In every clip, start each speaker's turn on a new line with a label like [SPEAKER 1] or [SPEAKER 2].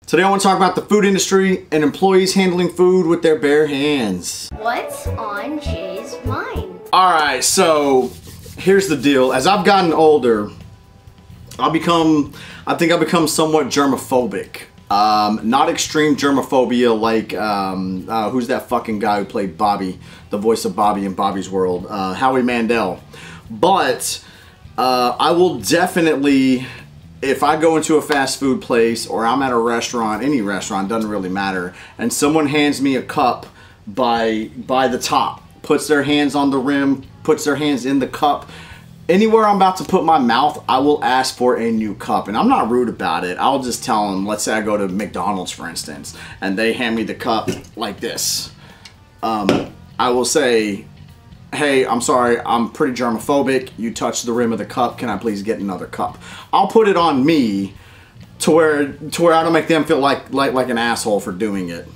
[SPEAKER 1] Today I want to talk about the food industry and employees handling food with their bare hands.
[SPEAKER 2] What's on Jay's mind?
[SPEAKER 1] Alright, so here's the deal. As I've gotten older, I think I've become somewhat germaphobic. Not extreme germophobia like, who's that fucking guy who played Bobby, the voice of Bobby in Bobby's World, Howie Mandel. But I will definitely, if I go into a fast food place or I'm at a restaurant, any restaurant, doesn't really matter, and someone hands me a cup by the top, puts their hands on the rim, puts their hands in the cup, anywhere I'm about to put my mouth, I will ask for a new cup. And I'm not rude about it. I'll just tell them, let's say I go to McDonald's, for instance, and they hand me the cup like this. I will say, hey, I'm sorry, I'm pretty germophobic. You touched the rim of the cup. Can I please get another cup? I'll put it on me to where I don't make them feel like an asshole for doing it.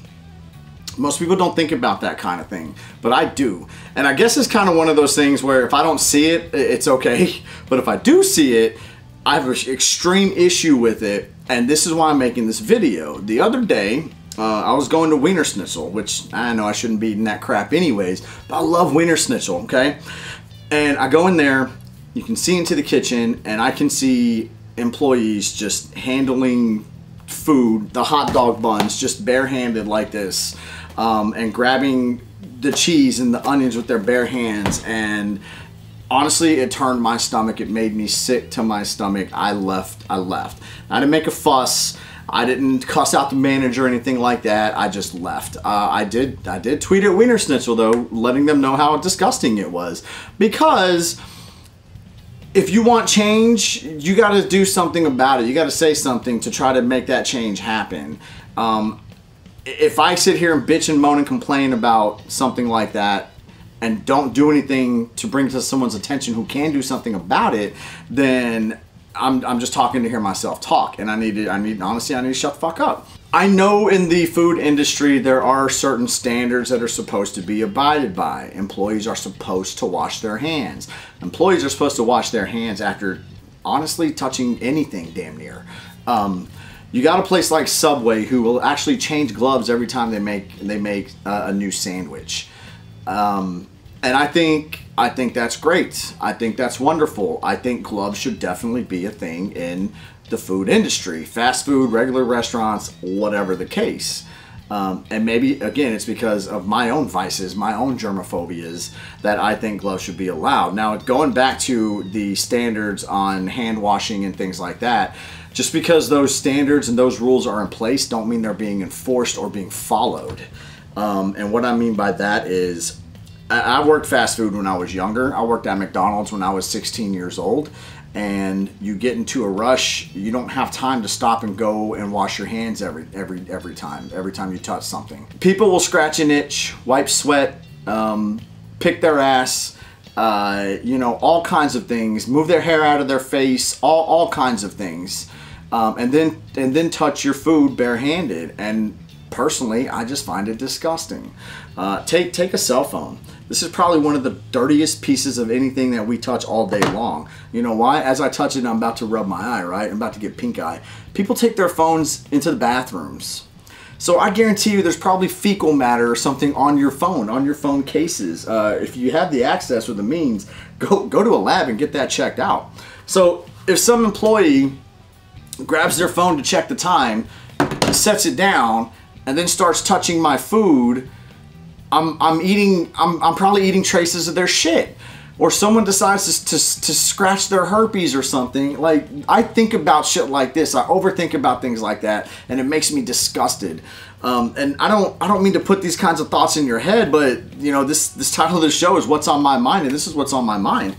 [SPEAKER 1] Most people don't think about that kind of thing, but I do. And I guess it's kind of one of those things where if I don't see it, it's okay. But if I do see it, I have an extreme issue with it. And this is why I'm making this video. The other day, I was going to Wiener Schnitzel, which I know I shouldn't be eating that crap anyways, but I love Wiener Schnitzel, okay? And I go in there, you can see into the kitchen, and I can see employees just handling food, the hot dog buns, just barehanded like this, and grabbing the cheese and the onions with their bare hands. And honestly, it turned my stomach. It made me sick to my stomach. I left. I didn't make a fuss. I didn't cuss out the manager or anything like that. I just left. I did tweet at Wiener Schnitzel though, letting them know how disgusting it was. Because if you want change, you got to do something about it. You got to say something to try to make that change happen. If I sit here and bitch and moan and complain about something like that and don't do anything to bring to someone's attention who can do something about it, then I'm just talking to hear myself talk, and honestly, I need to shut the fuck up. I know in the food industry there are certain standards that are supposed to be abided by. Employees are supposed to wash their hands. Employees are supposed to wash their hands after, honestly, touching anything damn near. You got a place like Subway who will actually change gloves every time they make a new sandwich. And I think that's great. I think that's wonderful. I think gloves should definitely be a thing in the food industry. Fast food, regular restaurants, whatever the case. And maybe, again, it's because of my own vices, my own germophobias, that I think gloves should be allowed. Now, going back to the standards on hand washing and things like that, just because those standards and those rules are in place don't mean they're being enforced or being followed. And what I mean by that is, I worked fast food when I was younger. I worked at McDonald's when I was 16 years old. And you get into a rush, you don't have time to stop and go and wash your hands every time you touch something. People will scratch an itch, wipe sweat, pick their ass, you know, all kinds of things, move their hair out of their face, all kinds of things, and then touch your food barehanded. And personally, I just find it disgusting. Take a cell phone. This is probably one of the dirtiest pieces of anything that we touch all day long. You know why? As I touch it, I'm about to rub my eye, right? I'm about to get pink eye. People take their phones into the bathrooms. So I guarantee you there's probably fecal matter or something on your phone cases. If you have the access or the means, go to a lab and get that checked out. So if some employee grabs their phone to check the time, sets it down, and then starts touching my food, I'm probably eating traces of their shit. Or someone decides to scratch their herpes or something. Like, I think about shit like this. I overthink about things like that, and it makes me disgusted. And I don't mean to put these kinds of thoughts in your head, but you know, this title of the show is What's on My Mind, and this is what's on my mind.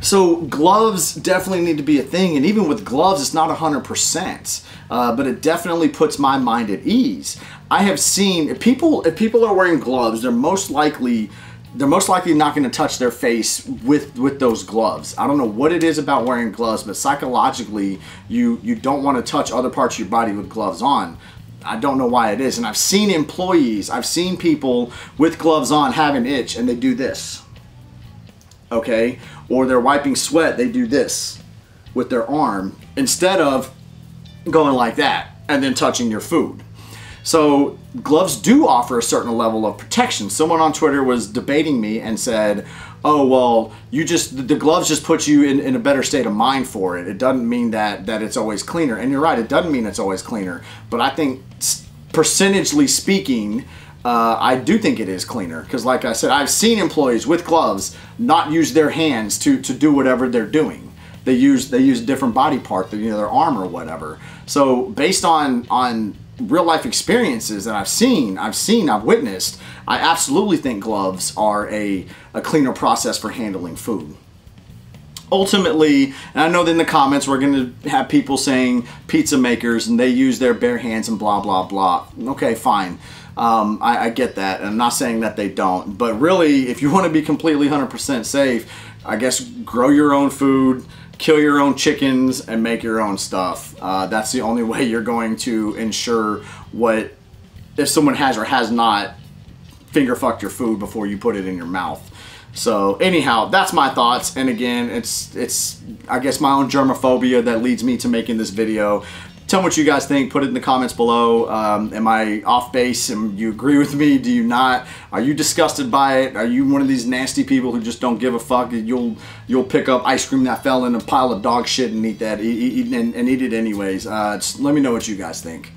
[SPEAKER 1] So gloves definitely need to be a thing, and even with gloves, it's not 100%, but it definitely puts my mind at ease. I have seen if people are wearing gloves, they're most likely not going to touch their face with those gloves. I don't know what it is about wearing gloves, but psychologically, you don't want to touch other parts of your body with gloves on. I don't know why it is, and I've seen employees, I've seen people with gloves on have an itch, and they do this. Okay, or they're wiping sweat, they do this with their arm instead of going like that. and then touching your food. So gloves do offer a certain level of protection. Someone on Twitter was debating me and said, oh, well, the gloves just put you in a better state of mind for it. It doesn't mean that it's always cleaner. And you're right, it doesn't mean it's always cleaner. But I think percentagely speaking, I do think it is cleaner. Because like I said, I've seen employees with gloves not use their hands to do whatever they're doing. They use a different body part, their arm or whatever. So based on real life experiences that I've witnessed, I absolutely think gloves are a cleaner process for handling food. Ultimately, and I know that in the comments we're going to have people saying pizza makers and they use their bare hands and blah, blah, blah. Okay, fine. I get that, and I'm not saying that they don't. But really, if you want to be completely 100% safe, I guess grow your own food, kill your own chickens, and make your own stuff. That's the only way you're going to ensure if someone has or has not finger fucked your food before you put it in your mouth. So anyhow, that's my thoughts. And again, it's I guess my own germophobia that leads me to making this video. Tell me what you guys think. Put it in the comments below. Am I off base? Do you agree with me? Do you not? Are you disgusted by it? Are you one of these nasty people who just don't give a fuck? You'll pick up ice cream that fell in a pile of dog shit and eat that, and eat it anyways. Just let me know what you guys think.